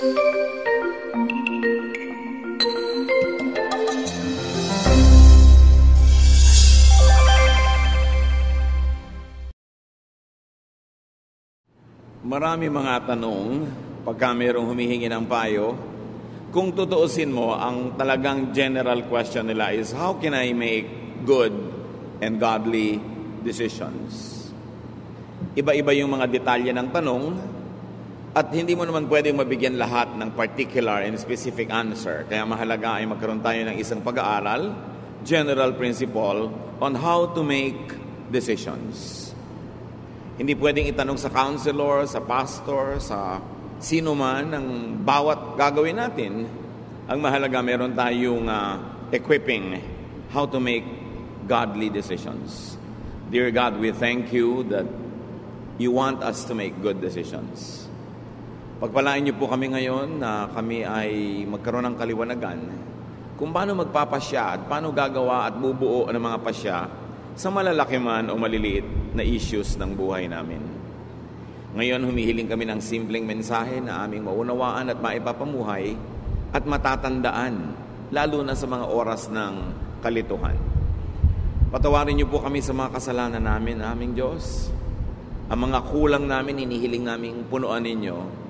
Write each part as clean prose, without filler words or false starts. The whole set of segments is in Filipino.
Marami mga tanong pagka mayroong humihingi ng payo. Kung tutuusin mo, ang talagang general question nila is, how can I make good and godly decisions? Iba-iba yung mga detalye ng tanong at hindi mo naman pwedeng mabigyan lahat ng particular and specific answer. Kaya mahalaga ay magkaroon tayo ng isang pag-aaral, general principle on how to make decisions. Hindi pwedeng itanong sa counselor, sa pastor, sa sino man ang bawat gagawin natin. Ang mahalaga, meron tayong equipping how to make godly decisions. Dear God, we thank you that you want us to make good decisions. Pagpalain niyo po kami ngayon na kami ay magkaroon ng kaliwanagan kung paano magpapasya at paano gagawa at bubuo ng mga pasya sa malalaki man o maliliit na issues ng buhay namin. Ngayon, humihiling kami ng simpleng mensahe na aming maunawaan at maipapamuhay at matatandaan, lalo na sa mga oras ng kalituhan. Patawarin niyo po kami sa mga kasalanan namin, aming Diyos. Ang mga kulang namin, hinihiling namin punuan ninyo.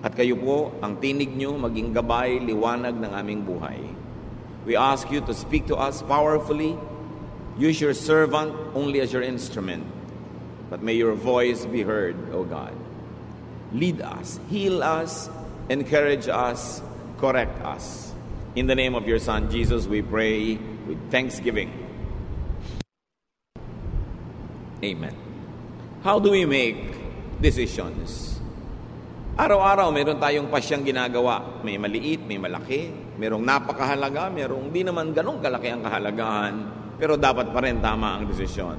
At kayo po, ang tinig niyo, maging gabay, liwanag ng aming buhay. We ask you to speak to us powerfully. Use your servant only as your instrument. But may your voice be heard, O God. Lead us, heal us, encourage us, correct us. In the name of your Son, Jesus, we pray with thanksgiving. Amen. How do we make decisions? Araw-araw, meron tayong pasyang ginagawa. May maliit, may malaki. Merong napakahalaga, merong di naman ganong kalaki ang kahalagahan. Pero dapat pa rin tama ang desisyon.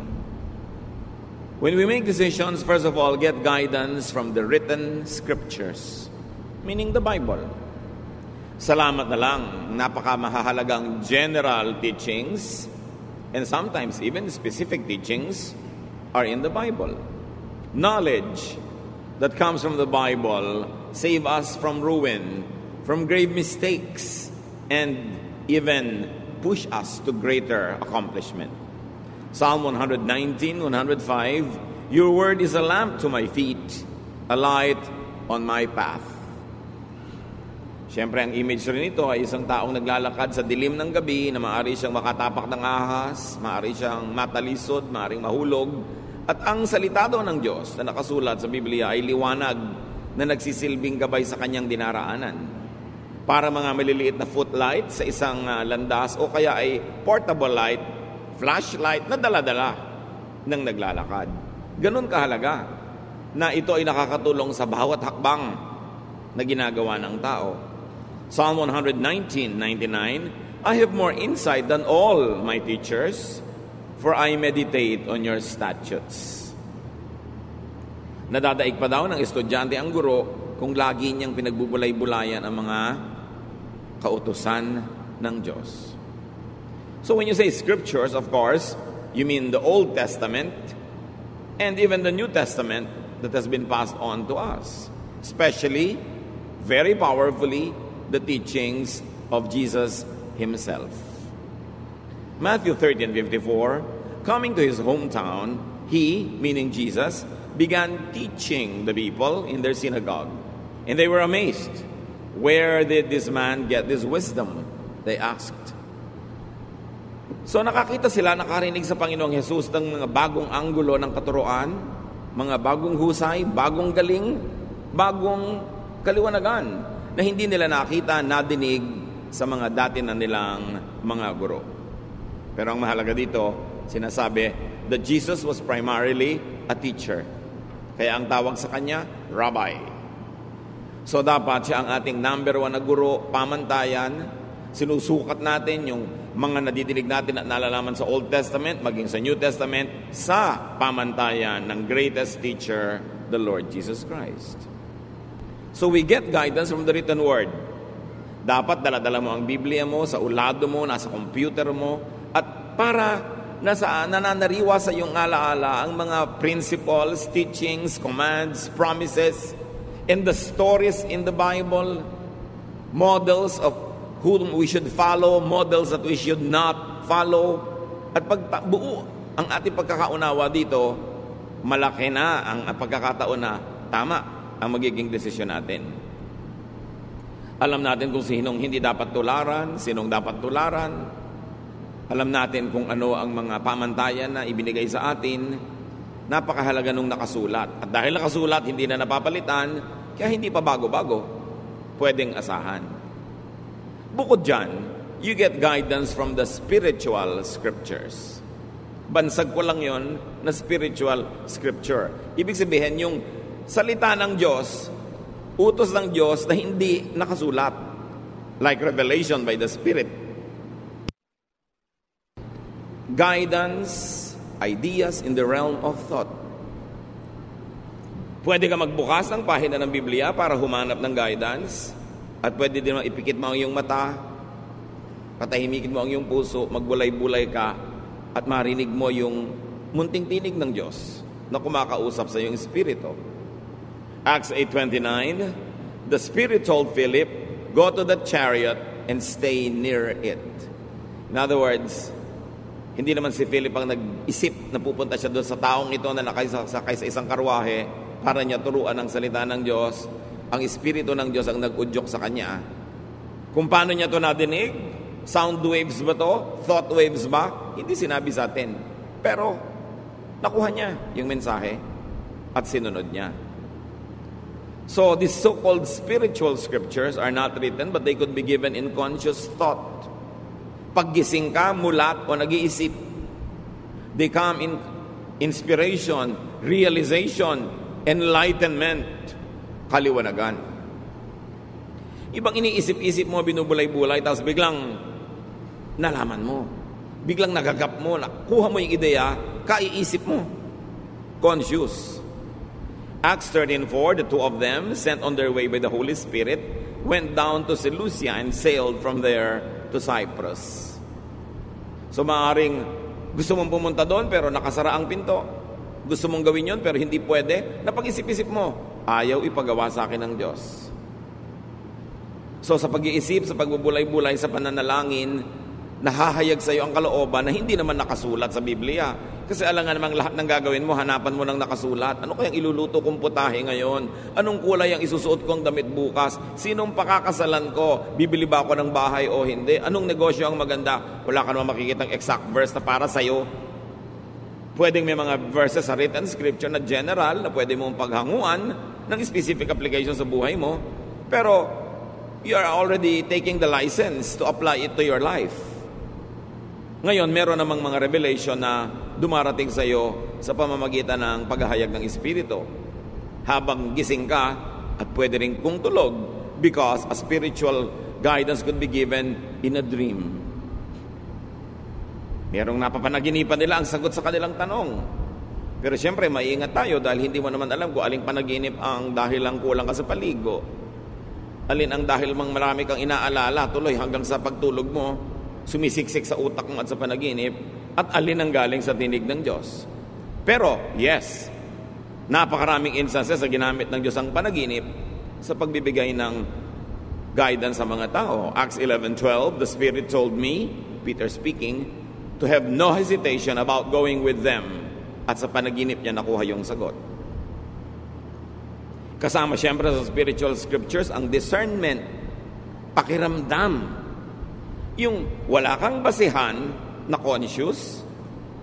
When we make decisions, first of all, get guidance from the written scriptures, meaning the Bible. Salamat na lang, napakamahalagang general teachings and sometimes even specific teachings are in the Bible. Knowledge that comes from the Bible save us from ruin, from grave mistakes, and even push us to greater accomplishment. Psalm 119, 105, your word is a lamp to my feet, a light on my path. Siyempre, ang image rin ito ay isang taong naglalakad sa dilim ng gabi na maaari siyang makatapak ng ahas, maaari siyang matalisod, maaaring mahulog. At ang salita daw ng Diyos na nakasulat sa Biblia ay liwanag na nagsisilbing gabay sa kanyang dinaraanan. Para mga maliliit na footlight sa isang landas o kaya ay portable light, flashlight na dala-dala ng naglalakad. Ganun kahalaga na ito ay nakakatulong sa bawat hakbang na ginagawa ng tao. Psalm 119:99, I have more insight than all my teachers, for I meditate on your statutes. Nadadaig pa daw ng estudyante ang guro kung lagi niyang pinagbubulay-bulayan ang mga kautusan ng Diyos. So when you say scriptures, of course, you mean the Old Testament and even the New Testament that has been passed on to us. Especially, very powerfully, the teachings of Jesus Himself. Matthew 13:54, coming to His hometown, He, meaning Jesus, began teaching the people in their synagogue. And they were amazed. Where did this man get this wisdom? They asked. So nakakita sila, nakarinig sa Panginoong Jesus ng mga bagong anggulo ng katuruan, mga bagong husay, bagong galing, bagong kaliwanagan na hindi nila nakita, nadinig sa mga dati na nilang mga guro. Pero ang mahalaga dito, sinasabi that Jesus was primarily a teacher. Kaya ang tawag sa kanya, Rabbi. So dapat siya ang ating number 1 na guro, pamantayan. Sinusukat natin yung mga nadidinig natin at nalalaman sa Old Testament, maging sa New Testament, sa pamantayan ng greatest teacher, the Lord Jesus Christ. So we get guidance from the written word. Dapat dala-dala mo ang Biblia mo, sa ulado mo, nasa computer mo, at para nananariwa sa iyong alaala ang mga principles, teachings, commands, promises, and the stories in the Bible, models of whom we should follow, models that we should not follow. At pag buo ang ating pagkakaunawa dito, malaki na ang pagkakataon na tama ang magiging desisyon natin. Alam natin kung sinong hindi dapat tularan, sinong dapat tularan. Alam natin kung ano ang mga pamantayan na ibinigay sa atin. Napakahalaga nung nakasulat. At dahil nakasulat, hindi na napapalitan, kaya hindi pa bago-bago. Pwedeng asahan. Bukod dyan, you get guidance from the spiritual scriptures. Bansag ko lang yon na spiritual scripture. Ibig sabihin, yung salita ng Diyos, utos ng Diyos na hindi nakasulat. Like revelation by the Spirit. Guidance, ideas in the realm of thought. Pwede ka magbukas ng pahina ng Biblia para humanap ng guidance. At pwede din ipikit mo ang iyong mata, patahimikin mo ang iyong puso, magbulay-bulay ka, at marinig mo yung munting tinig ng Diyos na kumakausap sa iyong espiritu. Acts 8:29, the Spirit told Philip, go to the chariot and stay near it. In other words, hindi naman si Philip ang nag-isip na pupunta siya doon sa taong ito na nakasakay sa isang karwahe para niya turuan ang salita ng Diyos. Ang Espiritu ng Diyos ang nag-udyok sa kanya. Kung paano niya ito nadinig? Sound waves ba to? Thought waves ba? Hindi sinabi sa atin. Pero, nakuha niya yung mensahe at sinunod niya. So, these so-called spiritual scriptures are not written, but they could be given in conscious thought. Paggising ka, mulat o nag-iisip, they come in inspiration, realization, enlightenment, kaliwanagan. Ibang iniisip-isip mo, binubulay-bulay, tapos biglang nalaman mo. Biglang nagagap mo, nakuha mo yung ideya, kaiisip mo. Conscious. Acts 13:4, the two of them, sent on their way by the Holy Spirit, went down to Seleucia and sailed from there to Cyprus. So maaaring gusto mong pumunta doon pero nakasara ang pinto. Gusto mong gawin yon pero hindi pwede. Napag-isip-isip mo, ayaw ipagawa sa akin ng Diyos. So sa pag-iisip, sa pagbubulay-bulay, sa pananalangin, nahahayag sa iyo ang kalooban na hindi naman nakasulat sa Biblia. Kasi alam nga namang lahat ng gagawin mo, hanapan mo ng nakasulat. Ano kayang iluluto kong putahe ngayon? Anong kulay ang isusuot kong damit bukas? Sinong pakakasalan ko? Bibili ba ako ng bahay o hindi? Anong negosyo ang maganda? Wala ka naman makikitang exact verse na para sa iyo. Pwedeng may mga verses sa written scripture na general na pwede mong paghanguan ng specific application sa buhay mo. Pero you are already taking the license to apply it to your life. Ngayon, meron namang mga revelation na dumarating sa iyo sa pamamagitan ng paghahayag ng Espiritu. Habang gising ka at pwede rin kung tulog because a spiritual guidance could be given in a dream. Merong napapanaginipan nila ang sagot sa kanilang tanong. Pero siyempre, maiingat tayo dahil hindi mo naman alam kung aling panaginip ang dahil lang kulang ka sa paligo. Alin ang dahil mang marami kang inaalala tuloy hanggang sa pagtulog mo, sumisiksik sa utak mo at sa panaginip, at alin ang galing sa tinig ng Diyos. Pero, yes, napakaraming instances na ginamit ng Diyos ang panaginip sa pagbibigay ng guidance sa mga tao. Acts 11:12, the Spirit told me, Peter speaking, to have no hesitation about going with them. At sa panaginip niya nakuha yung sagot. Kasama siyempre sa spiritual scriptures ang discernment, pakiramdam. Yung wala kang basihan na conscious,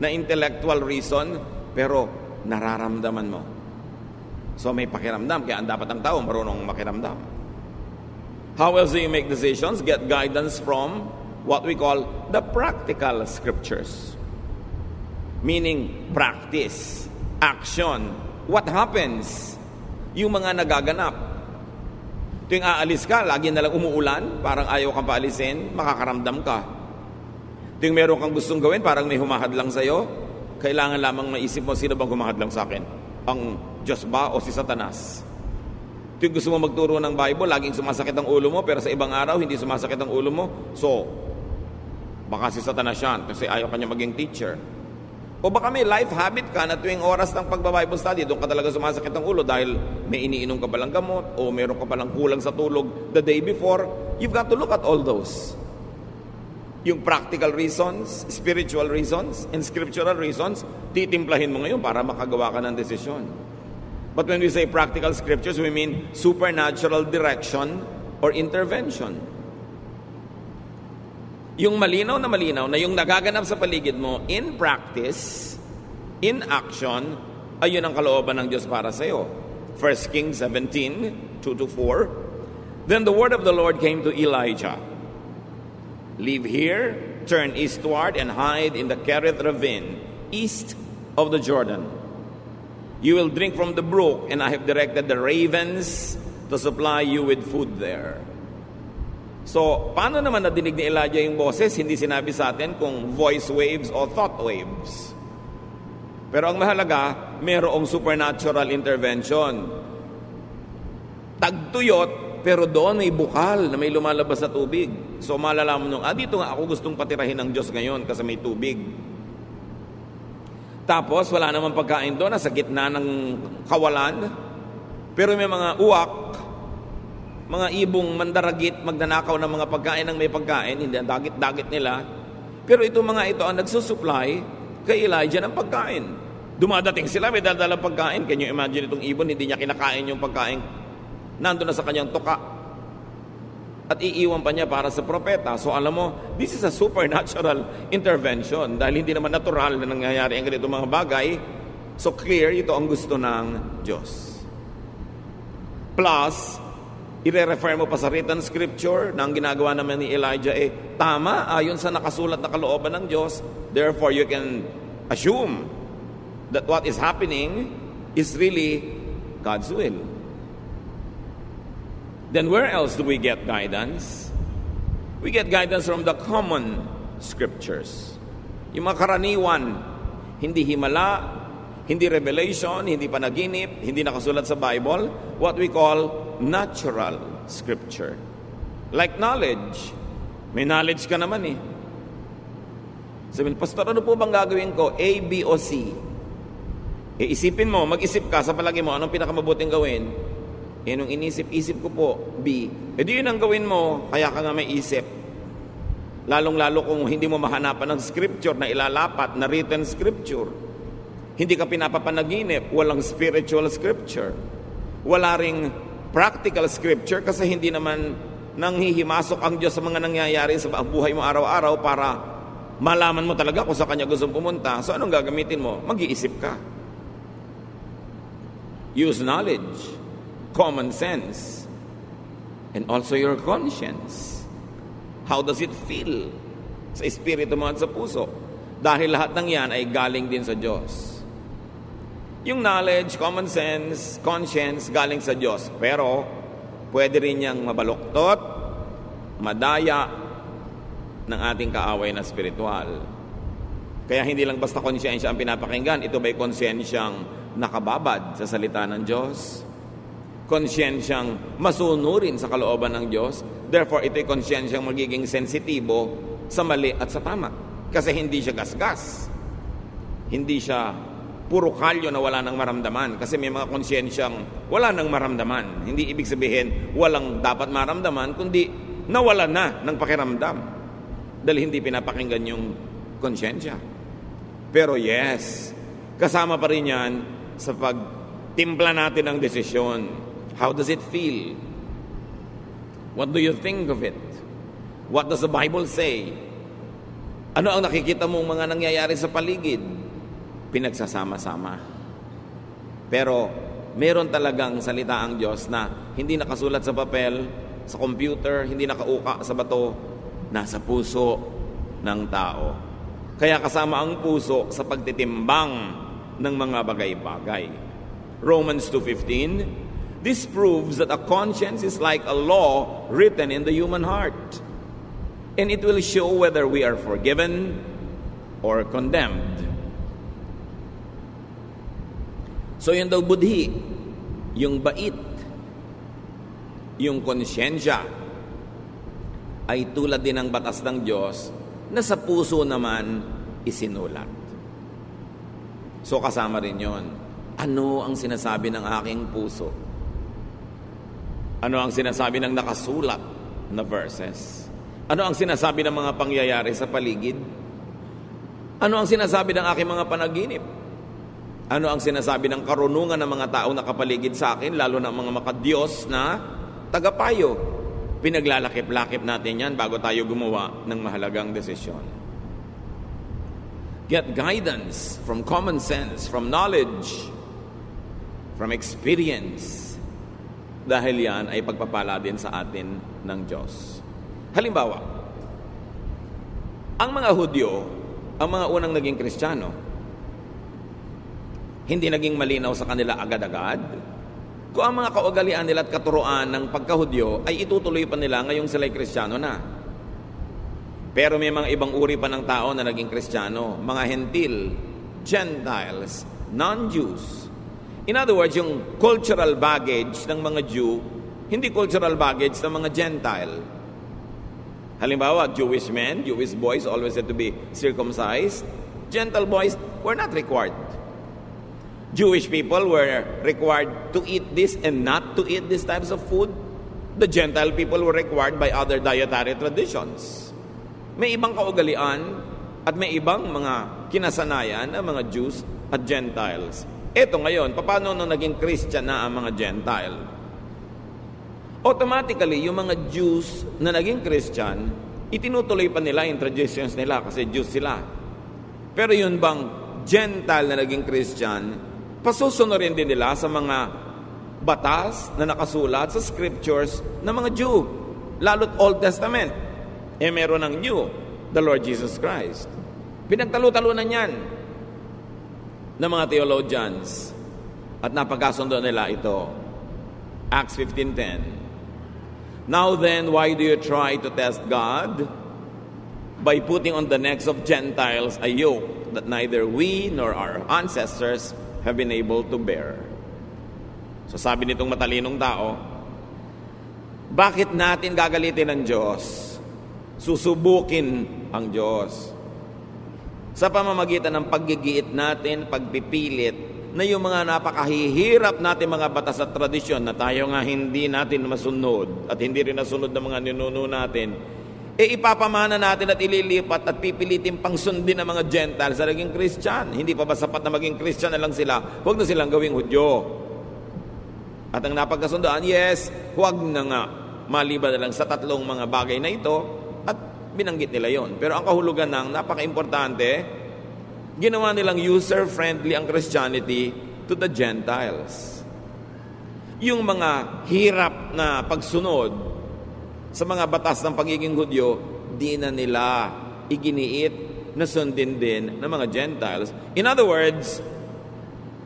na intellectual reason, pero nararamdaman mo. So may pakiramdam, kaya ang dapat ang tao marunong makiramdam. How else do you make decisions? Get guidance from what we call the practical scriptures. Meaning, practice, action. What happens? Yung mga nagaganap. Tuwing aalis ka, lagi na lang umuulan, parang ayaw kang paalisin, makakaramdam ka. Tuwing meron kang gustong gawin, parang may humahadlang sa'yo, kailangan lamang maisip mo, sino bang humahadlang sa akin? Ang Diyos ba o si Satanas? Tuwing gusto mo magturo ng Bible, laging sumasakit ang ulo mo, pero sa ibang araw, hindi sumasakit ang ulo mo. So, baka si Satanas yan, kasi ayaw kanya maging teacher. O baka may life habit ka na tuwing oras ng pagba-Bible study, doon ka talaga sumasakit ang ulo dahil may iniinom ka palang gamot o meron ka palang kulang sa tulog the day before. You've got to look at all those. Yung practical reasons, spiritual reasons, and scriptural reasons, titimplahin mo ngayon para makagawa ka ng desisyon. But when we say practical scriptures, we mean supernatural direction or intervention. Yung malinaw na yung nagaganap sa paligid mo in practice, in action, ayun ang kalooban ng Diyos para sa iyo. 1 Kings 17, 2-4. Then the word of the Lord came to Elijah. Leave here, turn eastward, and hide in the Kerith ravine, east of the Jordan. You will drink from the brook, and I have directed the ravens to supply you with food there. So, paano naman nadinig ni Elijah yung boses? Hindi sinabi sa atin kung voice waves o thought waves. Pero ang mahalaga, mayroong supernatural intervention. Tagtuyot, pero doon may bukal na may lumalabas sa tubig. So, malalaman nung, dito nga ako gustong patirahin ng Diyos ngayon kasi may tubig. Tapos, wala naman pagkain doon, nasa gitna ng kawalan. Pero may mga uwak, mga ibong mandaragit, magnanakaw ng mga pagkain ng may pagkain, hindi ang dagit-dagit nila. Pero itong mga ito ang nagsusupply kay Elijah ng pagkain. Dumadating sila, may dadalang pagkain. Can you imagine itong ibon, hindi niya kinakain yung pagkain. Nandun na sa kanyang tuka. At iiwan pa niya para sa propeta. So alam mo, this is a supernatural intervention. Dahil hindi naman natural na nangyayari ang ganito mga bagay. So clear, ito ang gusto ng Diyos. Plus, i-refer mo pa sa written scripture na ang ginagawa naman ni Elijah tama, ayon sa nakasulat na kalooban ng Diyos. Therefore, you can assume that what is happening is really God's will. Then where else do we get guidance? We get guidance from the common scriptures. Yung mga karaniwan, hindi himala, hindi revelation, hindi panaginip, hindi nakasulat sa Bible, what we call natural scripture. Like knowledge. May knowledge ka naman Sabihin, Pastor, ano po bang gagawin ko? A, B, o C? Isipin mo, mag-isip ka sa palagi mo, anong pinakamabuting gawin? Nung inisip-isip ko po, B. Di yun ang gawin mo, kaya ka nga may isip. Lalong-lalo kung hindi mo mahanapan ng scripture na ilalapat, na written scripture. Hindi ka pinapapanaginip, walang spiritual scripture. Wala ring practical scripture kasi hindi naman nanghihimasok ang Diyos sa mga nangyayari sa buhay mo araw-araw para malaman mo talaga kung sa Kanya gusto pumunta. So anong gagamitin mo? Mag-iisip ka. Use knowledge, common sense, and also your conscience. How does it feel sa espiritu mo at sa puso? Dahil lahat ng yan ay galing din sa Diyos. Yung knowledge, common sense, conscience, galing sa Diyos. Pero, pwede rin niyang mabaluktot, madaya ng ating kaaway na spiritual. Kaya hindi lang basta konsyensya ang pinapakinggan, ito ba'y konsyensyang nakababad sa salita ng Diyos? Konsyensyang masunurin sa kalooban ng Diyos? Therefore, ito'y konsyensyang magiging sensitibo sa mali at sa tama. Kasi hindi siya gasgas. Hindi siya puro kalyo na wala nang maramdaman. Kasi may mga konsyensyang wala nang maramdaman. Hindi ibig sabihin walang dapat maramdaman, kundi nawala na ng pakiramdam. Dahil hindi pinapakinggan yung konsyensya. Pero yes, kasama pa rin yan sa pagtimpla natin ng desisyon. How does it feel? What do you think of it? What does the Bible say? Ano ang nakikita mong mga nangyayari sa paligid? Pinagsasama-sama. Pero meron talagang salita ang Diyos na hindi nakasulat sa papel, sa computer, hindi nakauka sa bato, nasa puso ng tao. Kaya kasama ang puso sa pagtitimbang ng mga bagay-bagay. Romans 2:15, this proves that a conscience is like a law written in the human heart, and it will show whether we are forgiven or condemned. So yun daw budhi, yung bait, yung konsyensya, ay tulad din ng batas ng Diyos na sa puso naman isinulat. So kasama rin yon. Ano ang sinasabi ng aking puso? Ano ang sinasabi ng nakasulat na verses? Ano ang sinasabi ng mga pangyayari sa paligid? Ano ang sinasabi ng aking mga panaginip? Ano ang sinasabi ng karunungan ng mga taong nakapaligid sa akin, lalo na mga makadiyos na tagapayo? Pinaglalakip-lakip natin yan bago tayo gumawa ng mahalagang desisyon. Get guidance from common sense, from knowledge, from experience. Dahil yan ay pagpapala din sa atin ng Diyos. Halimbawa, ang mga Hudyo, ang mga unang naging Kristiyano, hindi naging malinaw sa kanila agad-agad kung ang mga kaugalian nila at katuruan ng pagkahudyo ay itutuloy pa nila ngayong sila'y Kristiyano na. Pero may mga ibang uri pa ng tao na naging Kristiyano, mga Hentil, Gentiles, non-Jews. In other words, yung cultural baggage ng mga Jew, hindi cultural baggage ng mga Gentile. Halimbawa, Jewish men, Jewish boys always had to be circumcised. Gentile boys were not required. Jewish people were required to eat this and not to eat these types of food. The Gentile people were required by other dietary traditions. May ibang kaugalian at may ibang mga kinasanayan ng mga Jews at Gentiles. Eto ngayon, paano nung naging Christian na ang mga Gentile? Automatically, yung mga Jews na naging Christian, itinutuloy pa nila yung traditions nila kasi Jews sila. Pero yun bang Gentile na naging Christian, pasusunurin din nila sa mga batas na nakasulat sa scriptures ng mga Jew, lalo't Old Testament. Meron ng New, the Lord Jesus Christ. Pinagtalo-talunan yan ng mga theologians at napagkasundo nila ito. Acts 15:10. Now then, why do you try to test God? By putting on the necks of Gentiles a yoke that neither we nor our ancestors have been able to bear. So sabi nitong matalinong tao, bakit natin gagalitin ang Diyos? Susubukin ang Diyos. Sa pamamagitan ng paggigiit natin, pagpipilit, na yung mga napakahihirap natin mga batas at tradisyon na tayo nga hindi natin masunod at hindi rin nasunod ng mga ninuno natin, ipapamana natin at ililipat at pipilitin pang sundin ng mga Gentiles sa naging Christian. Hindi pa ba sapat na maging Christian na lang sila? Huwag na silang gawing Hudyo. At ang napagkasundoan, yes, huwag na nga. Maliban na lang sa tatlong mga bagay na ito at binanggit nila yon. Pero ang kahulugan ng napaka-importante, ginawa nilang user-friendly ang Christianity to the Gentiles. Yung mga hirap na pagsunod sa mga batas ng pagiging Hudyo, di na nila iginiit na sundin din ng mga Gentiles. In other words,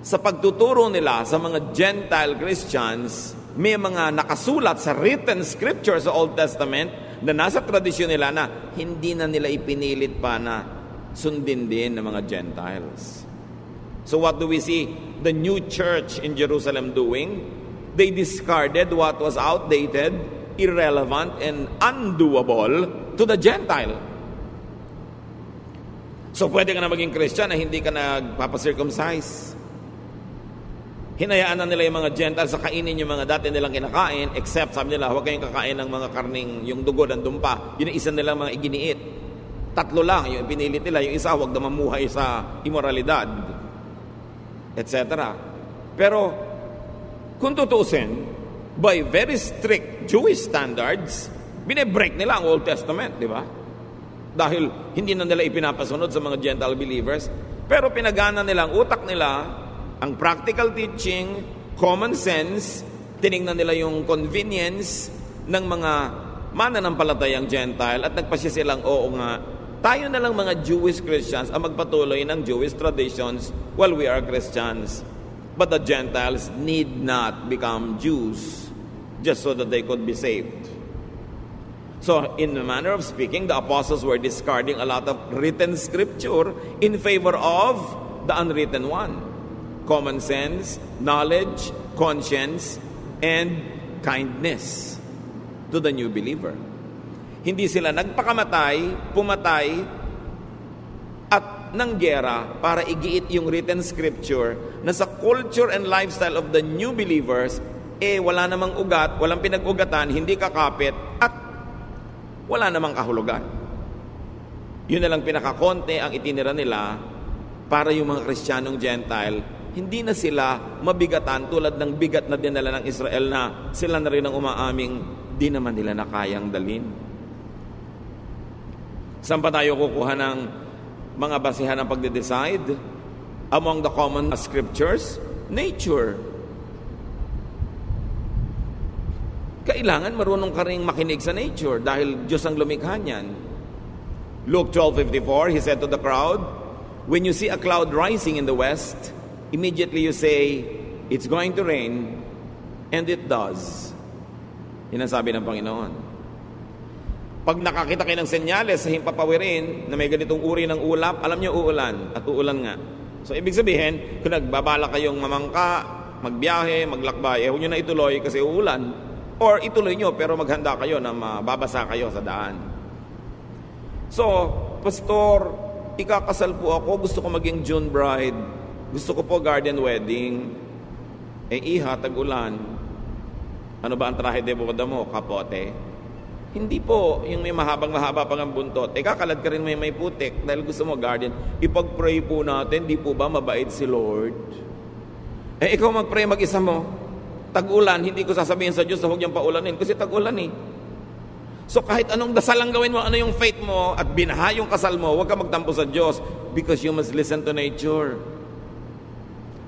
sa pagtuturo nila sa mga Gentile Christians, may mga nakasulat sa written scripture sa Old Testament na nasa tradisyon nila na hindi na nila ipinilit pa na sundin din ng mga Gentiles. So what do we see the new church in Jerusalem doing? They discarded what was outdated, irrelevant, and undoable to the Gentile. So pwede ka na maging Christian na hindi ka nagpapacircumcise. Hinayaan na nila yung mga Gentiles sa kainin yung mga dati nilang kinakain, except sabi nila, huwag kayong kakain ng mga karning, yung dugo ng dumpa. Yun ang isa nilang mga iginiit. 3 lang, yung pinilit nila, yung isa huwag na mamuhay sa immoralidad, etc. Pero, kung tutuusin, by very strict Jewish standards, binebreak nila ang Old Testament, di ba? Dahil hindi na nila ipinapasunod sa mga Gentile believers, pero pinagana nila ang utak nila, ang practical teaching, common sense, tinignan nila yung convenience ng mga mananampalatayang Gentile at nagpasya silang, oo nga, tayo na lang mga Jewish Christians ang magpatuloy ng Jewish traditions while we are Christians. But the Gentiles need not become Jews just so that they could be saved. So, in a manner of speaking, the apostles were discarding a lot of written scripture in favor of the unwritten one. Common sense, knowledge, conscience, and kindness to the new believer. Hindi sila nagpakamatay, pumatay, at ng gera para igiit yung written scripture na sa culture and lifestyle of the new believers, wala namang ugat, walang pinag-ugatan, hindi kakapit, at wala namang kahulugan. Yun na lang pinakakonte ang itinira nila para yung mga Kristiyanong Gentile, hindi na sila mabigatan tulad ng bigat na dinala ng Israel na sila na rin ang umaaming di naman nila na kayang dalhin. Saan pa tayo kukuha ng mga basihan ng pagde-decide? Among the common scriptures, nature. Kailangan marunong ka rin makinig sa nature dahil Diyos ang lumikha niyan. Luke 12:54, He said to the crowd, "When you see a cloud rising in the west, immediately you say, it's going to rain, and it does." Yan ang sabi ng Panginoon. Pag nakakita kayo ng senyales sa himpapawirin na may ganitong uri ng ulap, alam niyo uulan at uulan nga. So ibig sabihin, kung nagbabala kayong mamangka, magbiyahe, maglakbay, huwag niyo na ituloy kasi uulan. Or ituloy niyo pero maghanda kayo na mababasa kayo sa daan. So, Pastor, ikakasal po ako, gusto ko maging June bride, gusto ko po garden wedding. Iha, tag-ulan. Ano ba ang trahe de boda mo? Kapote? Hindi po, yung may mahaba pang ang buntot. Kakalad ka rin may putik dahil gusto mo garden. Ipag-pray po natin, di po ba mabait si Lord? Ikaw mag-pray mag-isa mo. Tag-ulan, hindi ko sasabihin sa Diyos na huwag niyang paulanin kasi tag-ulan eh. So kahit anong dasal ang gawin mo, ano yung faith mo at binaha yung kasal mo, huwag ka magtampo sa Diyos because you must listen to nature.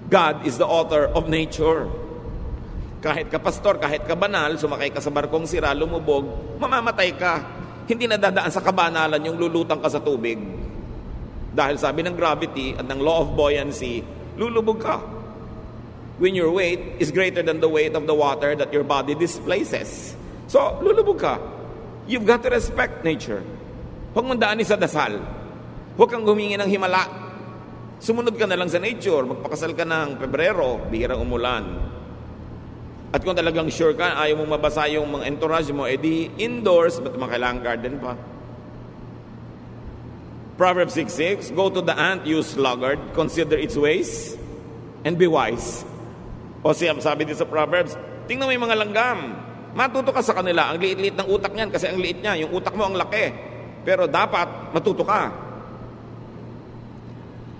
God is the author of nature. Kahit ka pastor, kahit ka banal, sumakay ka sa barkong sira, lumubog, mamamatay ka. Hindi na dadaan sa kabanalan yung lulutang ka sa tubig. Dahil sabi ng gravity at ng law of buoyancy, lulubog ka. When your weight is greater than the weight of the water that your body displaces. So, lulubog ka. You've got to respect nature. Huwag mong daanin sa dasal. Huwag kang humingi ng himala. Sumunod ka na lang sa nature. Magpakasal ka ng Pebrero, bihirang umulan. At kung talagang sure ka, ayaw mong mabasa yung mga entourage mo, edi indoors, ba't makailangang garden pa? Proverbs 6:6, go to the ant, you sluggard, consider its ways, and be wise. O sabi din sa Proverbs, tingnan mo yung mga langgam. Matuto ka sa kanila. Ang liit-liit ng utak niyan kasi ang liit niya. Yung utak mo ang laki. Pero dapat matuto ka.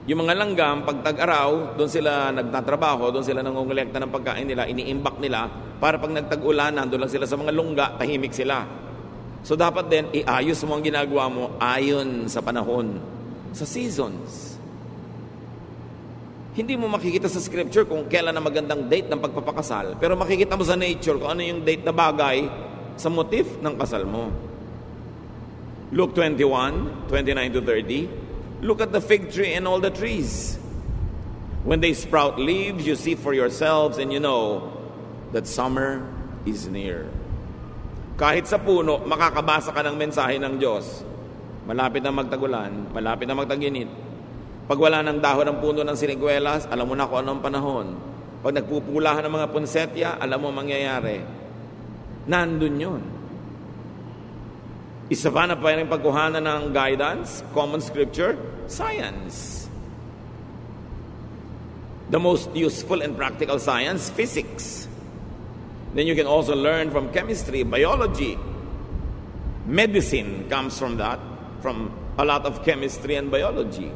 Yung mga langgam, pag tag-araw, doon sila nagtatrabaho, doon sila nangongolekta ng pagkain nila, iniimbak nila, para pag nagtag-ulanan, doon lang sila sa mga lungga, tahimik sila. So dapat din, iayos mo ang ginagawa mo ayon sa panahon, sa seasons. Hindi mo makikita sa scripture kung kailan na magandang date ng pagpapakasal, pero makikita mo sa nature kung ano yung date na bagay sa motif ng kasal mo. Luke 21:29-30, look at the fig tree and all the trees. When they sprout leaves, you see for yourselves and you know that summer is near. Kahit sa puno, makakabasa ka ng mensahe ng Diyos. Malapit na magtagulan, malapit na magtaginit. Pag wala ng dahon ng puno ng siniguelas, alam mo na kung anong panahon. Pag nagpupulahan ng mga ponsetya, alam mo mangyayari. Nandun yun. Isa pa na pa rin pagkuhanan ng guidance, common scripture, science. The most useful and practical science, physics. Then you can also learn from chemistry, biology. Medicine comes from that, from a lot of chemistry and biology.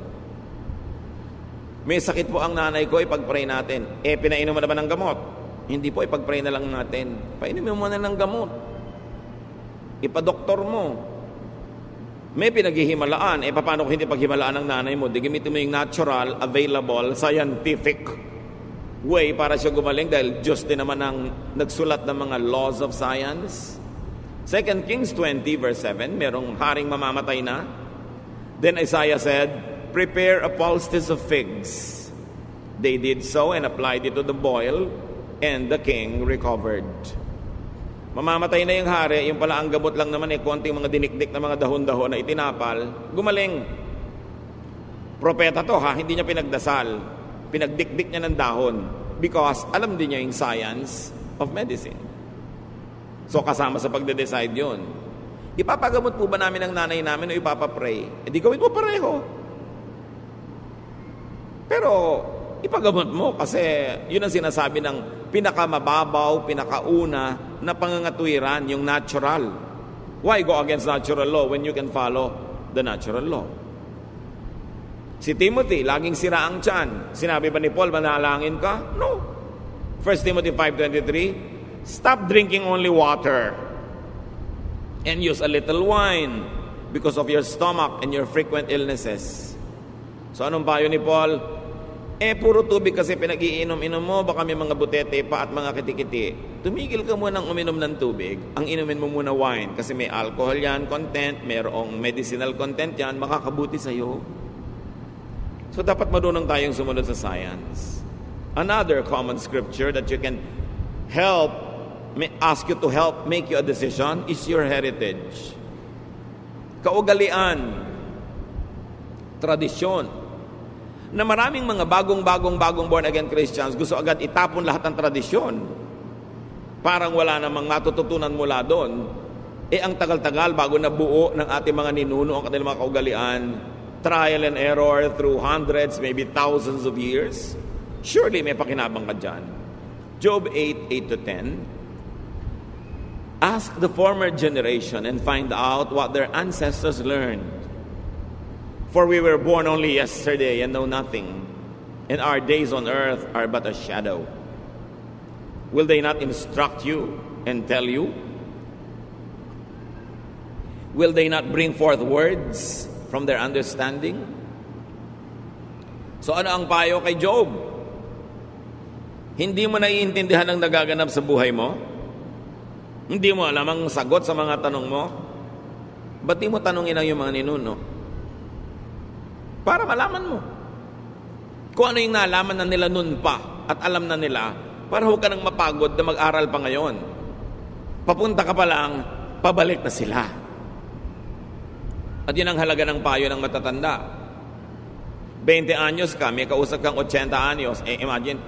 May sakit po ang nanay ko, ipag-pray natin. Pinainom mo na ba ng gamot? Hindi po, ipag-pray na lang natin. Painumin mo na ng gamot. Ipa-doktor mo. May pinaghihimalaan. Paano kung hindi paghimalaan ng nanay mo? Di gamitin mo yung natural, available, scientific way para siya gumaling dahil Diyos din naman ang nagsulat ng mga laws of science. 2 Kings 20:7, merong haring mamamatay na. Then Isaiah said, prepare a poultice of figs. They did so and applied it to the boil, and the king recovered. Mamamatay na yung hari, yung pala ang gamot lang naman konting mga dinikdik na mga dahon-dahon na itinapal, gumaling. Propeta to hindi niya pinagdasal. Pinagdikdik niya ng dahon because alam din niya yung science of medicine. So kasama sa pagde-decide yun. Ipapagamot po ba namin ang nanay namin o ipapapray? Di gawin mo pareho. Pero ipagamot mo kasi yun ang sinasabi ng pinakamababaw, pinakauna na pangangatwiran, yung natural. Why go against natural law when you can follow the natural law? Si Timothy, laging sira ang tiyan. Sinabi ba ni Paul, manalangin ka? No. 1 Timothy 5:23, stop drinking only water and use a little wine because of your stomach and your frequent illnesses. So anong payo ni Paul? Puro tubig kasi pinag-iinom-inom mo, baka may mga butete pa at mga kitikiti. Tumigil ka muna ng uminom ng tubig. Ang inumin mo muna wine kasi may alcohol yan, content, mayroong medicinal content yan, makakabuti sa'yo. So dapat marunong tayong sumunod sa science. Another common scripture that you can ask you to help make you a decision is your heritage. Kaugalian, tradisyon, na maraming mga bagong born again Christians gusto agad itapon lahat ng tradisyon. Parang wala namang matututunan mula doon. Ang tagal-tagal bago nabuo ng ating mga ninuno ang kanilang mga kaugalian, trial and error through hundreds, maybe thousands of years. Surely may pakinabang ka dyan. Job 8:8-10. Ask the former generation and find out what their ancestors learned. For we were born only yesterday and know nothing, and our days on earth are but a shadow. Will they not instruct you and tell you? Will they not bring forth words from their understanding? So ano ang payo kay Job? Hindi mo naiintindihan ang nagaganap sa buhay mo? Hindi mo alam ang sagot sa mga tanong mo? Ba't di mo tanongin ang iyong mga ninuno? Para malaman mo kung ano yung nalaman na nila noon pa at alam na nila, para huwag ka nang mapagod na mag-aral pa ngayon. Papunta ka pa lang, pabalik na sila. At yun ang halaga ng payo ng matatanda. 20 anyos ka, may kausap kang 80 anyos. Imagine,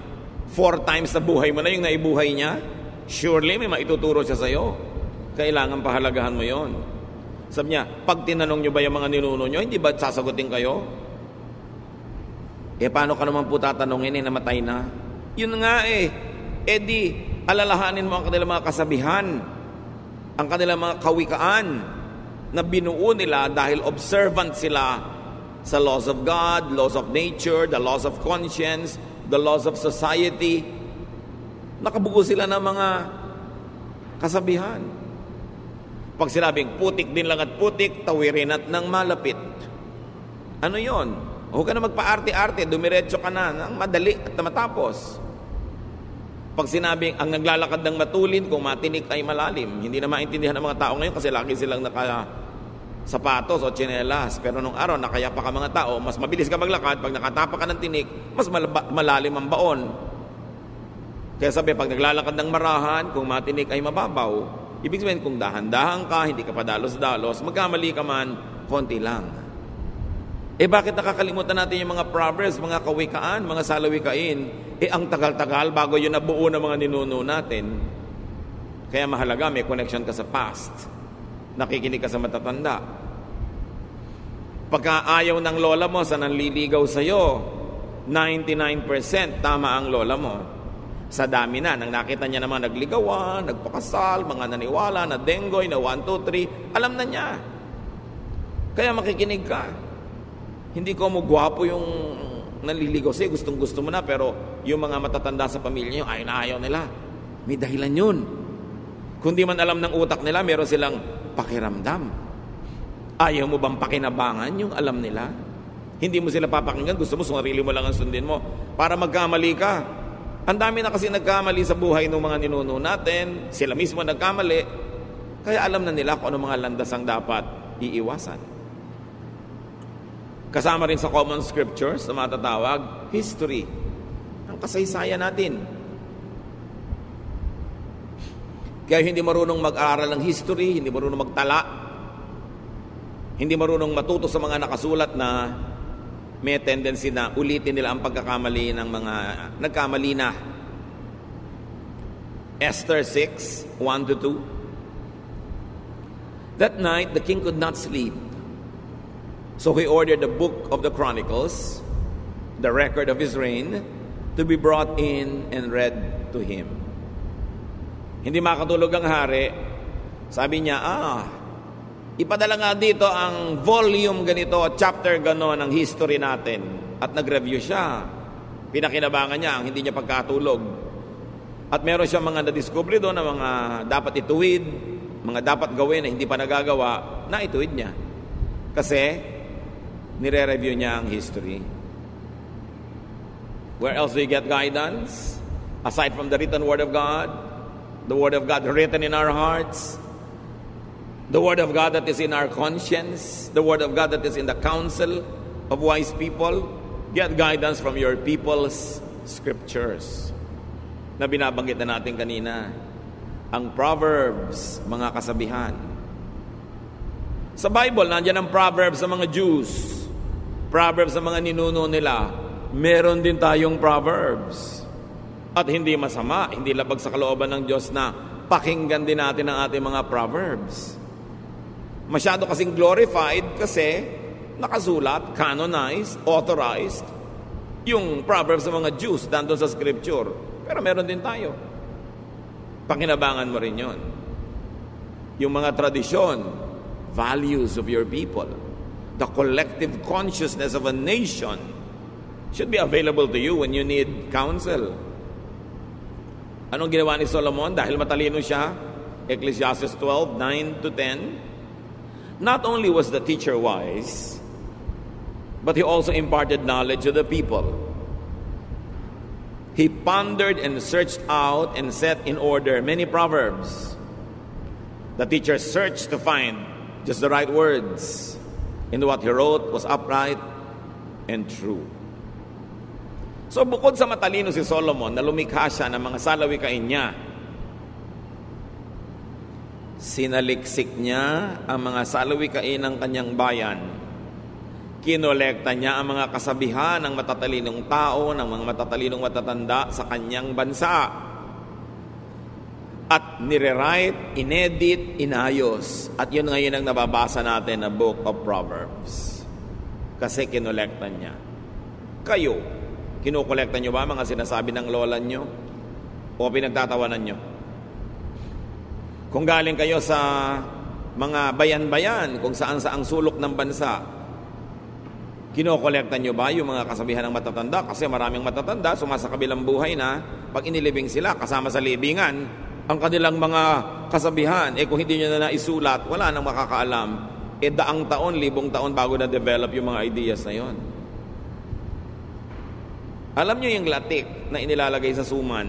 4 times sa buhay mo na yung naibuhay niya. Surely may maituturo siya sa'yo. Kailangan pahalagahan mo yon. Sabi niya, pag tinanong nyo ba yung mga ninuno nyo, hindi ba sasagutin kayo? Paano ka naman po tatanungin namatay na? Yun nga di, alalahanin mo ang kanilang mga kasabihan, ang kanilang mga kawikaan na binuo nila dahil observant sila sa laws of God, laws of nature, the laws of conscience, the laws of society. Nakabuo sila ng mga kasabihan. Pag sinabing putik din lang at putik, tawirin at nang malapit. Ano yon? Huwag ka na magpa-arte-arte, dumiretso ka na ng madali at matapos. Pag sinabing ang naglalakad ng matulin, kung matinik ay malalim, hindi na maintindihan ng mga tao ngayon kasi lagi silang naka-sapatos o tsinelas. Pero nung araw, nakayapa ka mga tao, mas mabilis ka maglakad, pag nakatapa ka ng tinik, mas malalim ang baon. Kaya sabi, pag naglalakad ng marahan, kung matinik ay mababaw, ibig sabihin, kung dahan-dahan ka, hindi ka pa dalos-dalos, magkamali ka man, konti lang. Bakit nakakalimutan natin yung mga proverbs, mga kawikaan, mga salawikain? Ang tagal-tagal bago yun nabuo ng mga ninuno natin. Kaya mahalaga, may connection ka sa past. Nakikinig ka sa matatanda. Pagka ayaw ng lola mo sa nanliligaw sa'yo, 99% tama ang lola mo. Sa dami na, nang nakita niya naman nagligawan, nagpakasal, mga naniwala, na denggoy, na 1, 2, 3, alam na niya. Kaya makikinig ka. Hindi ko mo gwapo yung nanliligaw sa'yo, gustong-gusto mo na, pero yung mga matatanda sa pamilya nyo, ayaw nila. May dahilan yun. Kung di man alam ng utak nila, meron silang pakiramdam. Ayaw mo bang pakinabangan yung alam nila? Hindi mo sila papakinggan, gusto mo, sarili mo lang ang sundin mo. Para magkamali ka. Ang dami na kasi nagkamali sa buhay ng mga ninuno natin, sila mismo nagkamali, kaya alam na nila kung ano mga landas ang dapat iiwasan. Kasama rin sa common scriptures na matatawag, history. Ang kasaysayan natin. Kaya hindi marunong mag-aaral ng history, hindi marunong magtala, hindi marunong matuto sa mga nakasulat na may tendency na ulitin nila ang pagkakamali ng mga nagkamali na. Esther 6, 1-2. That night, the king could not sleep. So he ordered the book of the Chronicles the record of his reign, to be brought in and read to him. Hindi makatulog ang hari. Sabi niya, ipadala nga dito ang volume ganito, chapter gano'n, ng history natin. At nag-review siya. Pinakinabangan niya ang hindi niya pagkatulog. At meron siya mga na-discovery doon na mga dapat ituwid, mga dapat gawin na hindi pa nagagawa, na ituwid niya. Kasi, nire-review niya ang history. Where else do you get guidance? Aside from the written Word of God, the Word of God written in our hearts, the Word of God that is in our conscience, the Word of God that is in the counsel of wise people. Get guidance from your people's scriptures. Na binabanggit na natin kanina. Ang Proverbs, mga kasabihan. Sa Bible, nandiyan ang Proverbs sa mga Jews. Proverbs sa mga ninuno nila. Meron din tayong Proverbs. At hindi masama, hindi labag sa kalooban ng Diyos na pakinggan din natin ang ating mga Proverbs. Masyado kasing glorified kasi nakasulat, canonized, authorized yung Proverbs sa mga Jews nandun sa Scripture. Pero meron din tayo. Pakinabangan mo rin yun. Yung mga tradisyon, values of your people, the collective consciousness of a nation should be available to you when you need counsel. Anong ginawa ni Solomon? Dahil matalino siya, Ecclesiastes 12, 9 to 10. Not only was the teacher wise, but he also imparted knowledge to the people. He pondered and searched out and set in order many proverbs. The teacher searched to find just the right words, and what he wrote was upright and true. So bukod sa matalino si Solomon na lumikha siya ng mga salawikain niya, sinaliksik niya ang mga salawikain ng kanyang bayan. Kinolekta niya ang mga kasabihan ng matatalinong tao, ng mga matatalinong matatanda sa kanyang bansa. At nire-write, inedit, inayos. At yun ngayon ang nababasa natin na Book of Proverbs. Kasi kinolekta niya. Kayo, kinukolekta nyo ba mga sinasabi ng lola nyo? O pinagtatawanan nyo? Kung galing kayo sa mga bayan-bayan, kung saan-saang sulok ng bansa, kinokolekta nyo ba yung mga kasabihan ng matatanda? Kasi maraming matatanda, sumasakabilang buhay na, pag inilibing sila, kasama sa libingan, ang kanilang mga kasabihan, kung hindi nyo na naisulat, wala nang makakaalam. Daang taon, libong taon bago na-develop yung mga ideas na yon. Alam nyo yung latik na inilalagay sa suman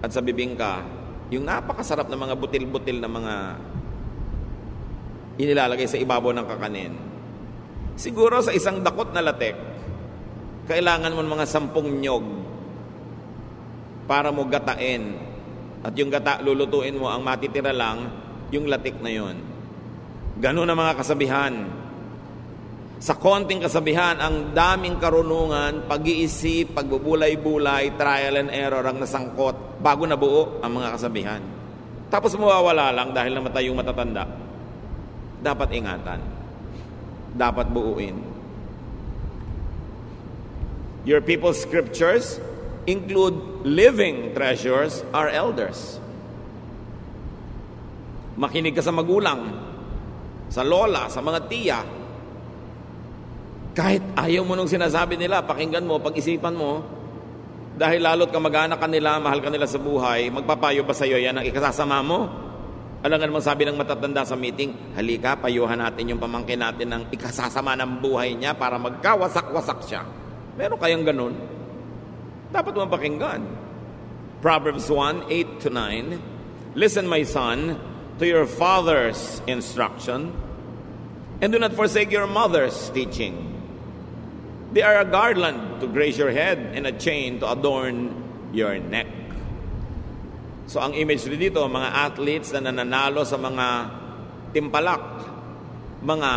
at sa bibingka, yung napakasarap na mga butil-butil na mga inilalagay sa ibabaw ng kakanin. Siguro sa isang dakot na latik, kailangan mo mga 10 nyog para mo gatain. At yung gata, lulutuin mo, ang matitira lang, yung latik na yon. Ganun ang mga kasabihan. Sa konting kasabihan, ang daming karunungan, pag-iisip, pagbubulay-bulay, trial and error ang nasangkot bago nabuo ang mga kasabihan. Tapos mawawala lang dahil namatay yung matatanda. Dapat ingatan. Dapat buuin. Your people's scriptures include living treasures, our elders. Makinig ka sa magulang, sa lola, sa mga tiya. Kahit ayaw mo nung sinasabi nila, pakinggan mo, pag-isipan mo, dahil lalo't kamag-anak ka nila, mahal ka nila sa buhay, magpapayo ba sa'yo yan ang ikasasama mo? Alam nga naman sabi ng matatanda sa meeting, halika, payuhan natin yung pamangkin natin ng ikasasama ng buhay niya para magkawasak-wasak siya. Meron kayang ganun? Dapat mo pakinggan. Proverbs 1, 8 to 9, Listen, my son, to your father's instruction, and do not forsake your mother's teaching. They are a garland to grace your head and a chain to adorn your neck. So ang image dito, mga athletes na nananalo sa mga timpalak, mga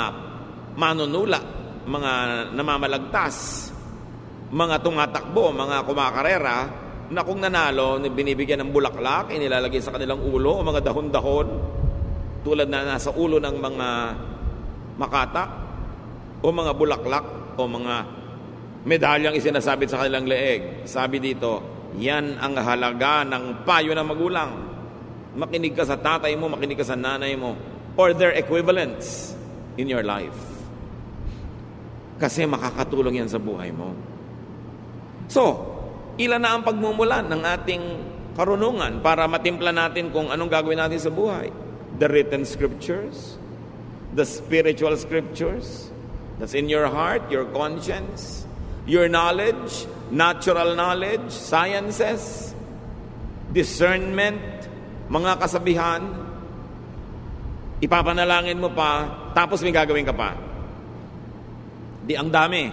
manunula, mga namamalagtas, mga tumatakbo, mga kumakarera, na kung nanalo, binibigyan ng bulaklak, inilalagay sa kanilang ulo, o mga dahon-dahon, tulad na nasa ulo ng mga makata, o mga bulaklak, o mga medalyang isinasabit sa kanilang leeg. Sabi dito, yan ang halaga ng payo ng magulang. Makinig ka sa tatay mo, makinig ka sa nanay mo, or their equivalents in your life. Kasi makakatulong yan sa buhay mo. So, ilan na ang pagmumulan ng ating karunungan para matimpla natin kung anong gagawin natin sa buhay. The written scriptures, the spiritual scriptures, that's in your heart, your conscience, your knowledge, natural knowledge, sciences, discernment, mga kasabihan, ipapanalangin mo pa, tapos may gagawin ka pa. Di ang dami,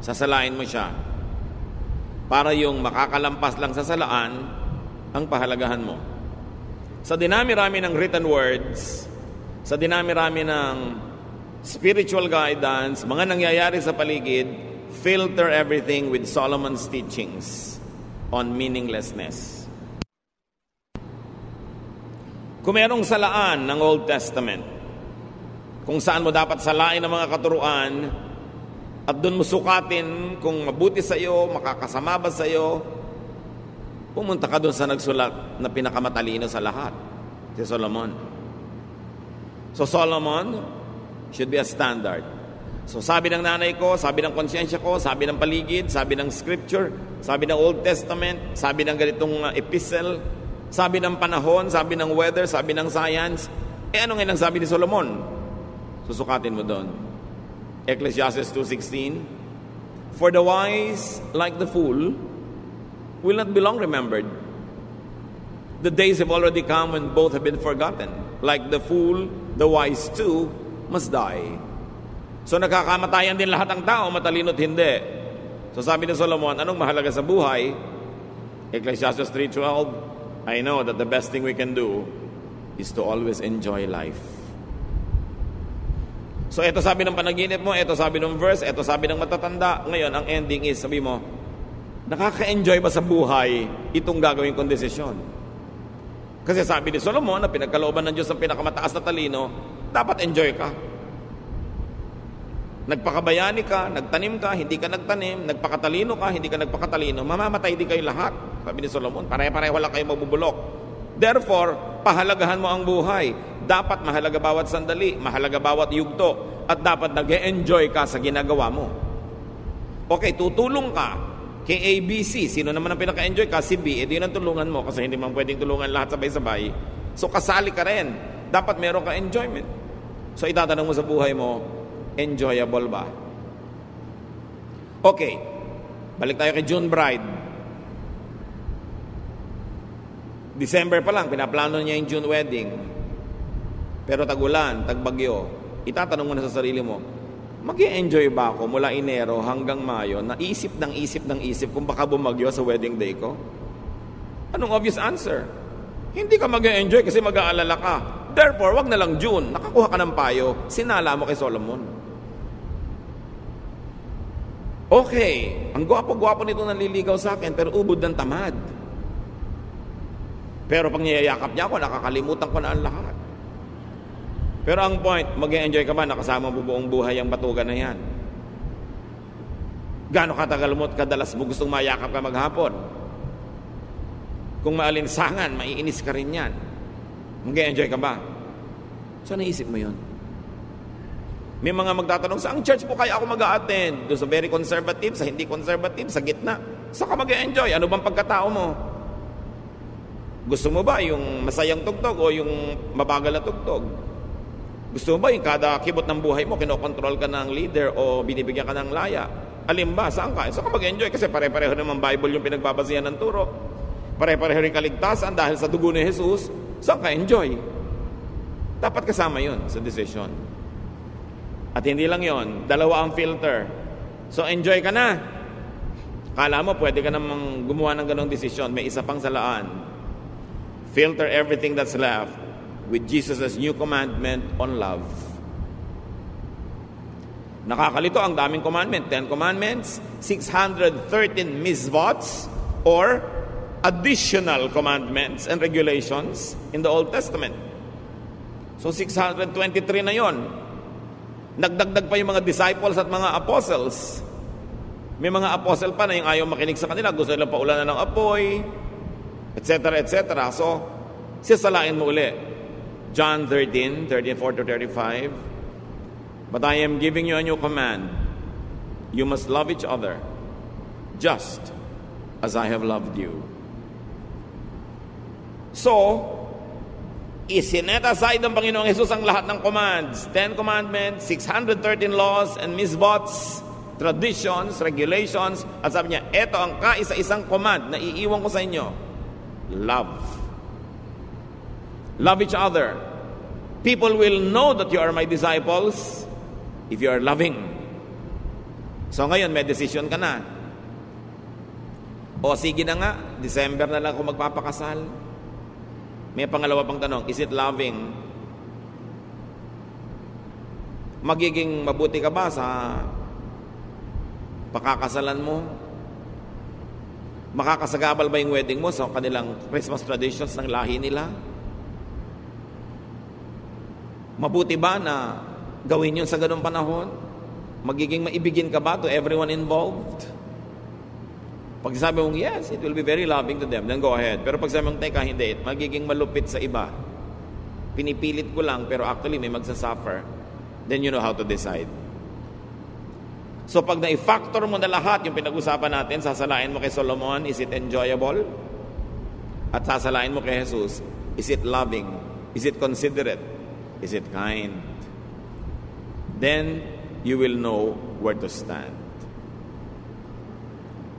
sasalain mo siya. Para yung makakalampas lang sa salaan, ang pahalagahan mo. Sa dinami-rami ng written words, sa dinami-rami ng spiritual guidance, mga nangyayari sa paligid, filter everything with Solomon's teachings on meaninglessness. Kung merong salaan ng Old Testament, kung saan mo dapat salain ang mga katuruan, at doon mo sukatin kung mabuti sa iyo, makakasama ba sa iyo, pumunta ka doon sa nagsulat na pinakamatalino sa lahat, si Solomon. So Solomon should be a standard. So sabi ng nanay ko, sabi ng konsyensya ko, sabi ng paligid, sabi ng scripture, sabi ng Old Testament, sabi ng ganitong epistle, sabi ng panahon, sabi ng weather, sabi ng science, ano ngayon ang sabi ni Solomon? Susukatin mo doon. Ecclesiastes 2:16, for the wise, like the fool, will not be long remembered. The days have already come when both have been forgotten. Like the fool, the wise too must die. So nakakamatayan din lahat ng tao, matalino't hindi. So sabi ni Solomon, anong mahalaga sa buhay? Ecclesiastes 3:12, I know that the best thing we can do is to always enjoy life. So ito sabi ng panaginip mo, ito sabi ng verse, ito sabi ng matatanda. Ngayon, ang ending is, sabi mo, nakaka-enjoy ba sa buhay itong gagawin kong desisyon? Kasi sabi ni Solomon na pinagkalooban ng Diyos ang pinakamataas na talino, dapat enjoy ka. Nagpakabayani ka, nagtanim ka, hindi ka nagtanim, nagpakatalino ka, hindi ka nagpakatalino, mamamatay din kayo lahat. Sabi ni Solomon, pare-pareho wala kayo mabubulok. Therefore, pahalagahan mo ang buhay. Dapat mahalaga bawat sandali, mahalaga bawat yugto, at dapat nag-e-enjoy ka sa ginagawa mo. Okay, tutulong ka kay ABC. Sino naman ang pinaka-enjoy ka? Si B. Edi yun ang tulungan mo kasi hindi man pwedeng tulungan lahat sabay-sabay. So kasali ka rin. Dapat meron ka enjoyment. So itatanong mo sa buhay mo, enjoyable ba? Okay, balik tayo kay June Bride. December pa lang, pinaplano niya yung June wedding. Pero tag-ulan, tag-bagyo. Itatanong mo na sa sarili mo, mag-i-enjoy ba ako mula Enero hanggang Mayo na isip kung baka bumagyo sa wedding day ko? Anong obvious answer? Hindi ka mag-i-enjoy kasi mag-aalala ka. Therefore, wag na lang June. Nakakuha ka ng payo, sinala mo kay Solomon. Okay, ang gwapo-gwapo nito naliligaw sa akin pero ubod ng tamad. Pero pag niyayakap niya ako, nakakalimutan ko na ang lahat. Pero ang point, mag-e-enjoy ka ba nakasama mo buong buhay ang batugan na yan? Gaano katagal mo at kadalas mo gustong mayakap ka maghapon? Kung maalinsangan, maiinis ka rin yan. Mag-e-enjoy ka ba? So naisip mo yun? May mga magtatanong, saang church po kaya ako mag-a-attend? Doon sa very conservative, sa hindi conservative, sa gitna. Saan ka mag-e-enjoy? Ano bang pagkatao mo? Gusto mo ba yung masayang tugtog o yung mabagal na tugtog? Gusto mo ba yung kada kibot ng buhay mo, kinokontrol ka ng leader o binibigyan ka ng laya? Alin ba? Saan ka? Saan ka mag-enjoy? Kasi pare-pareho naman Bible yung pinagbabasihan ng turo. Pare-pareho rin kaligtasan dahil sa dugo ni Jesus. Saan ka enjoy? Dapat kasama yun sa decision. At hindi lang yun, dalawa ang filter. So enjoy ka na. Kala mo pwede ka namang gumawa ng ganong desisyon. May isa pang salaan. Filter everything that's left with Jesus' new commandment on love. Nakakalito ang daming commandment. 10 commandments, 613 misvots or additional commandments and regulations in the Old Testament. So 623 na yon. Nagdagdag pa yung mga disciples at mga apostles. May mga apostle pa na yung ayaw makinig sa kanila, gusto nilang paulanan ng apoy, etc., etc. So, sisalain mo uli. John 13:4-35. But I am giving you a new command. You must love each other, just as I have loved you. So, isinet aside ng Panginoong Jesus ang lahat ng commands. 10 commandments, 613 laws and misbots, traditions, regulations, at sabi niya, eto ang kaisa-isang command na iiwan ko sa inyo. Love. Love each other. People will know that you are my disciples if you are loving. So ngayon, may decision ka na. O sige na nga, December na lang ako magpapakasal. May pangalawa pang tanong, is it loving? Magiging mabuti ka ba sa pakakasalan mo? Makakasagabal ba yung wedding mo sa kanilang Christmas traditions ng lahi nila? Mabuti ba na gawin yun sa ganung panahon? Magiging maibigin ka ba to everyone involved? Pag sabi mong yes, it will be very loving to them, then go ahead. Pero pag sabi mong teka, hindi, magiging malupit sa iba. Pinipilit ko lang, pero actually may magsasuffer. Then you know how to decide. So pag na-factor mo na lahat yung pinag-usapan natin, sasalain mo kay Solomon, is it enjoyable? At sasalain mo kay Jesus, is it loving? Is it considerate? Is it kind? Then you will know where to stand.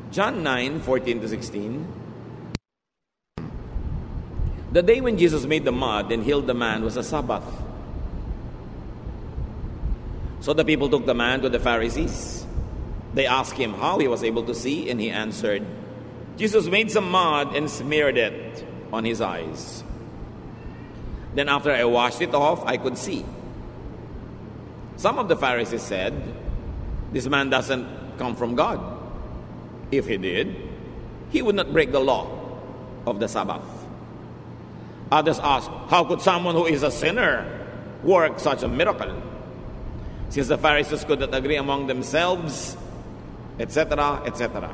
John 9:14-16. The day when Jesus made the mud and healed the man was a Sabbath. So the people took the man to the Pharisees. They asked him how he was able to see, and he answered, Jesus made some mud and smeared it on his eyes. Then after I washed it off, I could see. Some of the Pharisees said, this man doesn't come from God. If he did, he would not break the law of the Sabbath. Others asked, how could someone who is a sinner work such a miracle? Since the Pharisees could not agree among themselves, etc., etc.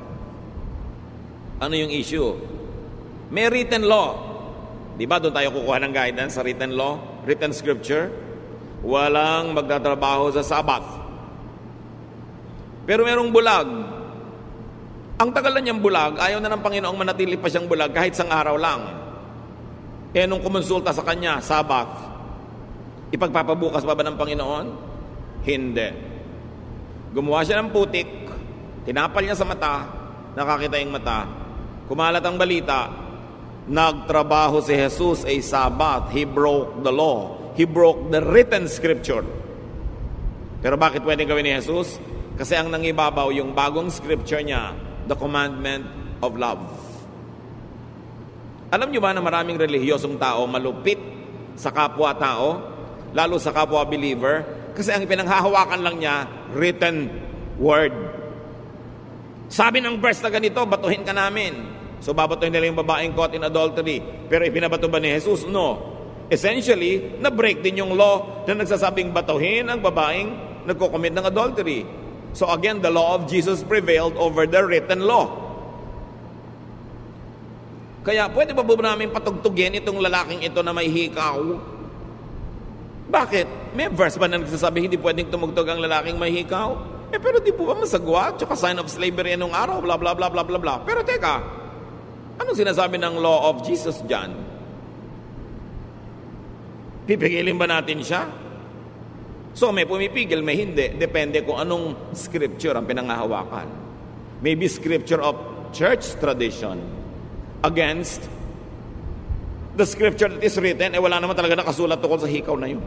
Ano yung issue? May written law. Di ba doon tayo kukuha ng guidance sa written law, written scripture? Walang magtatrabaho sa Sabbath. Pero merong bulag. Ang tagal na niyang bulag, ayaw na ng Panginoong manatili pa siyang bulag kahit isang araw lang. Eh nung kumonsulta sa kanya, Sabbath, ipagpapabukas pa ba ng Panginoon? Hindi. Gumawa siya ng putik, tinapal niya sa mata, nakakita yung mata, kumalat ang balita, nagtrabaho si Jesus ay Sabbath. He broke the law. He broke the written scripture. Pero bakit pwedeng gawin ni Jesus? Kasi ang nangibabaw yung bagong scripture niya, the commandment of love. Alam niyo ba na maraming relihiyosong tao malupit sa kapwa-tao, lalo sa kapwa-believer, kasi ang pinanghahawakan lang niya, written word. Sabi ng verse na ganito, batuhin ka namin. So babatuhin nila yung babaeng caught in adultery. Pero ipinabato ba ni Jesus? No. Essentially, na-break din yung law na nagsasabing batuhin ang babaeng nagko-commit ng adultery. So again, the law of Jesus prevailed over the written law. Kaya pwede ba namin patugtugin itong lalaking ito na may hikaw? Bakit? May verse ba na nagsasabi hindi pwedeng tumugtog ang lalaking may hikaw? Pero di po ba masagwa? Tsaka sign of slavery anong araw? Bla bla bla bla bla bla. Pero teka, anong sinasabi ng law of Jesus dyan? Pipigilin ba natin siya? So may pumipigil, may hindi. Depende kung anong scripture ang pinangahawakan. Maybe scripture of church tradition against the scripture that is written, wala naman talaga nakasulat tungkol sa hikaw na yun.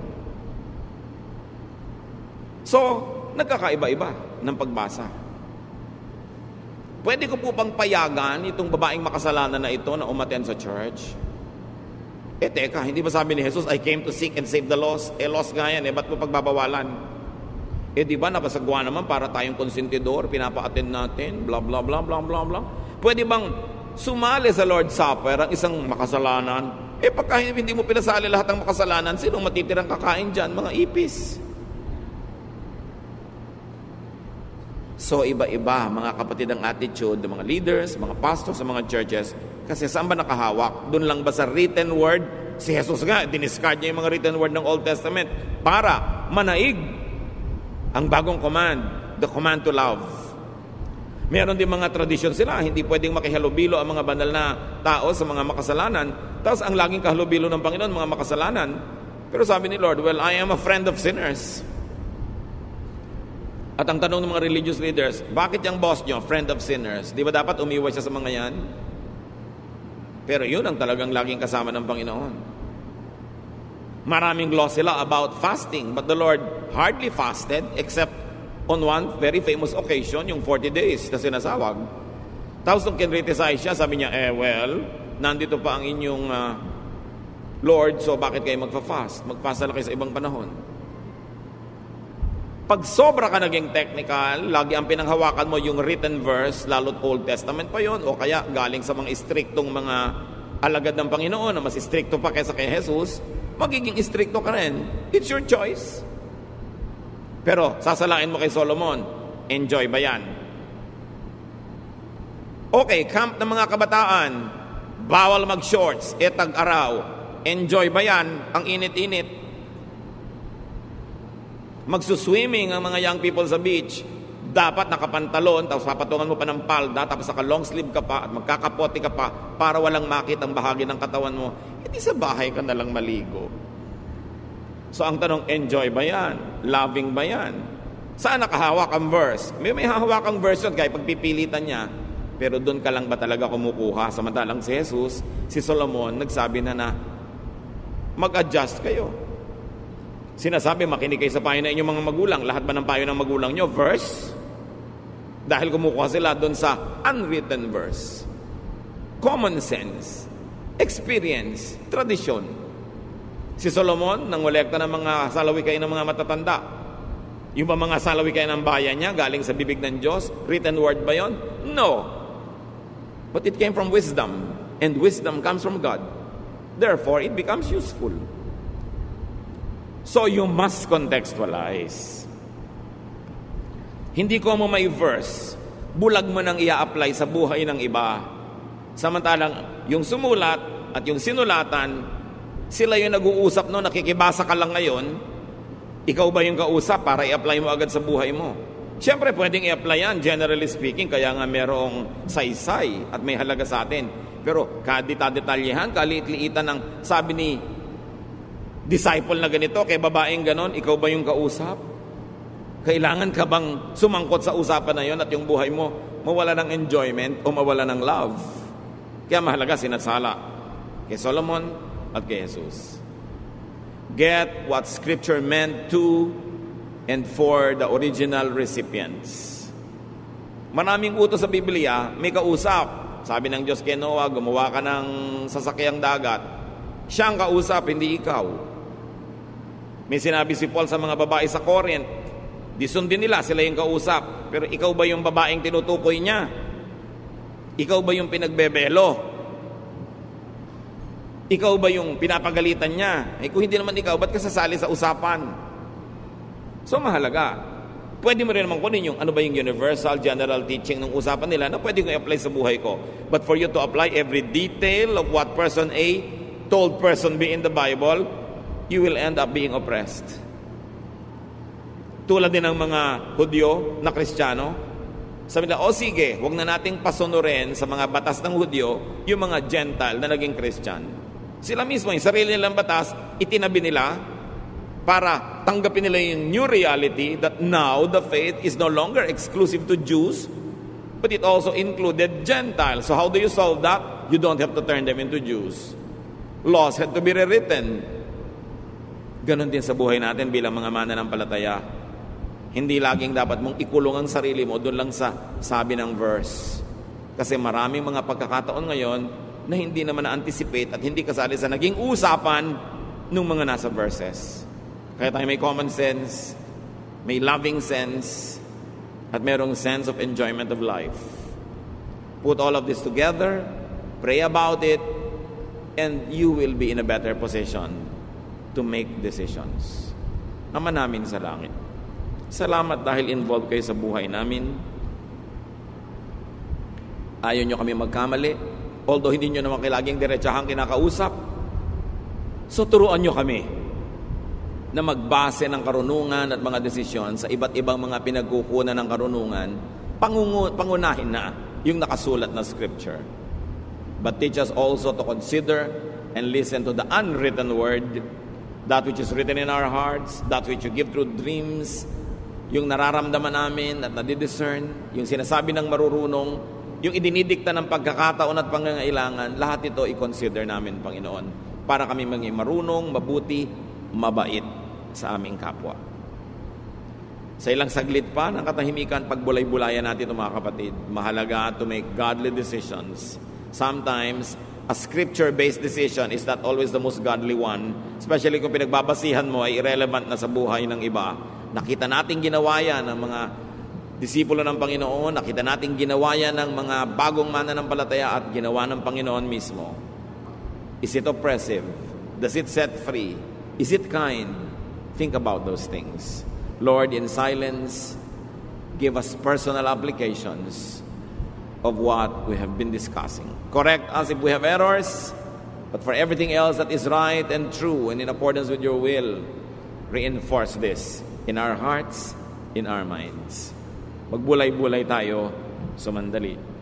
So, nagkakaiba-iba ng pagbasa. Pwede ko po bang payagan itong babaeng makasalanan na ito na umattend sa church? Teka, hindi ba sabi ni Jesus, I came to seek and save the lost? Lost nga yan, ba't mo pagbabawalan? Di ba, napasagwa naman para tayong konsentidor, pinapa-attend natin, blah, blah, blah, blah, blah, blah. Pwede bang sumali sa Lord's Supper ang isang makasalanan? Pagka hindi mo pinasali lahat ng makasalanan, sinong matitirang kakain dyan? Mga ipis. So iba-iba mga kapatid ang attitude ng mga leaders, mga pastors sa mga churches. Kasi saan ba nakahawak? Doon lang ba sa written word? Si Jesus nga, diniscard niya yung mga written word ng Old Testament para manaig ang bagong command, the command to love. Meron din mga tradisyon sila, hindi pwedeng makihalubilo ang mga banal na tao sa mga makasalanan. Tapos ang laging kahalubilo ng Panginoon, mga makasalanan. Pero sabi ni Lord, well, I am a friend of sinners. At ang tanong ng mga religious leaders, bakit yung boss nyo, friend of sinners? Di ba dapat umiwas siya sa mga yan? Pero yun ang talagang laging kasama ng Panginoon. Maraming law sila about fasting, but the Lord hardly fasted except on one very famous occasion, yung 40 days na sinasawag. Tapos nung kinriticize siya, sabi niya, well, nandito pa ang inyong Lord, so bakit kayo magfa-fast? Mag-fast na kayo sa ibang panahon. Pag sobra ka naging technical, lagi ang pinanghawakan mo yung written verse, lalo't Old Testament pa yon, o kaya galing sa mga istriktong mga alagad ng Panginoon na mas istrikto pa kaysa kay Jesus, magiging istrikto ka rin. It's your choice. Pero sasalain mo kay Solomon, enjoy ba yan? Okay, camp ng mga kabataan, bawal mag-shorts, tag-araw, enjoy ba yan? Ang init-init. Magsuswimming ang mga young people sa beach, dapat nakapantalon, tapos papatungan mo pa ng palda, tapos naka-long sleeve ka pa, at magkakapote ka pa, para walang makita ang bahagi ng katawan mo. Hindi sa bahay ka nalang maligo. So ang tanong, enjoy ba yan? Loving ba yan? Saan nakahawak ang verse? May hahawak ang verse yun, kaya pagpipilitan niya. Pero doon ka lang ba talaga kumukuha? Samantalang si Jesus, si Solomon, nagsabi na mag-adjust kayo. Sinasabi, makinig kayo sa payo na inyong mga magulang. Lahat ba ng payo ng magulang nyo? Verse? Dahil kumukuha sila doon sa unwritten verse. Common sense, experience, tradisyon. Si Solomon, nangolekta ng mga salawikay ng mga matatanda. Yung ba mga salawikay ng bayan niya, galing sa bibig ng Diyos? Written word ba yon? No. But it came from wisdom. And wisdom comes from God. Therefore, it becomes useful. So you must contextualize. Hindi ko mo may verse, bulag mo nang ia-apply sa buhay ng iba. Samantalang yung sumulat at yung sinulatan, sila yung nag-uusap no, nakikibasa ka lang ngayon, ikaw ba yung kausap para i-apply mo agad sa buhay mo? Siyempre pwedeng i-apply yan, generally speaking, kaya nga merong saysay at may halaga sa atin. Pero kadita-detalyehan, kaliit-liitan ng sabi ni disciple na ganito, kay babaeng ganon, ikaw ba yung kausap? Kailangan ka bang sumangkot sa usapan na yon at yung buhay mo mawala ng enjoyment o mawala ng love? Kaya mahalaga sinasala kay Solomon at kay Jesus. Get what Scripture meant to and for the original recipients. Maraming utos sa Biblia, may kausap. Sabi ng Diyos kay Noah, gumawa ka ng sasakyang dagat. Siya ang kausap, hindi ikaw. May sinabi si Paul sa mga babae sa Corinth, di sundin nila, sila yung kausap. Pero ikaw ba yung babaeng tinutukoy niya? Ikaw ba yung pinagbebelo? Ikaw ba yung pinapagalitan niya? Kung hindi naman ikaw, ba't ka sasali sa usapan? So mahalaga. Pwede mo rin naman kunin yung ano ba yung universal general teaching ng usapan nila na pwede ko i-apply sa buhay ko. But for you to apply every detail of what person A told person B in the Bible, you will end up being oppressed. Tulad din ng mga Hudyo na Kristiyano, sabi nila, sige, huwag na nating pasunurin sa mga batas ng Hudyo yung mga Gentile na naging Christian. Sila mismo, yung sarili nilang batas, itinabi nila para tanggapin nila yung new reality that now the faith is no longer exclusive to Jews, but it also included Gentiles. So how do you solve that? You don't have to turn them into Jews. Laws had to be rewritten. Ganon din sa buhay natin bilang mga mananampalataya. Hindi laging dapat mong ikulong ang sarili mo doon lang sa sabi ng verse. Kasi maraming mga pagkakataon ngayon na hindi naman na-anticipate at hindi kasali sa naging usapan ng mga nasa verses. Kaya tayo may common sense, may loving sense, at merong sense of enjoyment of life. Put all of this together, pray about it, and you will be in a better position to make decisions. Ama namin sa langit, salamat dahil involved kayo sa buhay namin. Ayaw nyo kami magkamali. Although hindi nyo naman laging diretsahang kinakausap. So turuan nyo kami na magbase ng karunungan at mga desisyon sa iba't ibang mga pinagkukunan ng karunungan, pangunahin na yung nakasulat na scripture. But teach us also to consider and listen to the unwritten word, that which is written in our hearts, that which you give through dreams, yung nararamdaman namin at nadidiscern, yung sinasabi ng marurunong, yung idinidikta ng pagkakataon at pangangailangan, lahat ito i-consider namin, Panginoon, para kami maging marunong, mabuti, mabait sa aming kapwa. Sa ilang saglit pa ng katahimikan, pagbulay-bulayan natin ito, mga kapatid. Mahalaga to make godly decisions. Sometimes, a scripture-based decision is not always the most godly one, especially kung pinagbabasihan mo ay irrelevant na sa buhay ng iba. Nakita natin ginawa yan ng mga disipulo ng Panginoon, nakita natin ginawa yan ng mga bagong mananampalataya at ginawa ng Panginoon mismo. Is it oppressive? Does it set free? Is it kind? Think about those things. Lord, in silence, give us personal applications of what we have been discussing. Correct us if we have errors, but for everything else that is right and true and in accordance with your will, reinforce this in our hearts, in our minds. Magbulay-bulay tayo, sumandali.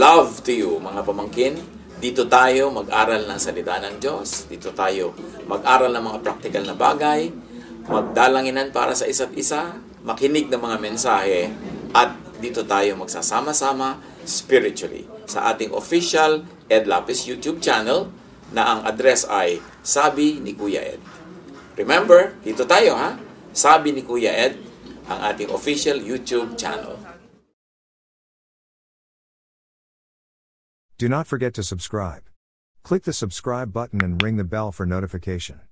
Love to you, mga pamangkin. Dito tayo mag-aral ng salita ng Diyos. Dito tayo mag-aral ng mga practical na bagay, magdalanginan para sa isa't isa, makinig ng mga mensahe, at dito tayo magsasama-sama spiritually sa ating official Ed Lapis YouTube channel na ang address ay Sabi ni Kuya Ed. Remember, dito tayo ha, Sabi ni Kuya Ed, ang ating official YouTube channel. Do not forget to subscribe. Click the subscribe button and ring the bell for notification.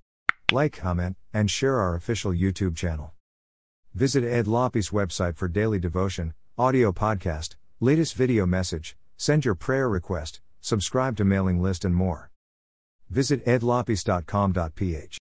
Like, comment, and share our official YouTube channel. Visit Ed Lapis website for daily devotion, audio podcast, latest video message, send your prayer request, subscribe to mailing list and more. Visit edlapis.com.ph.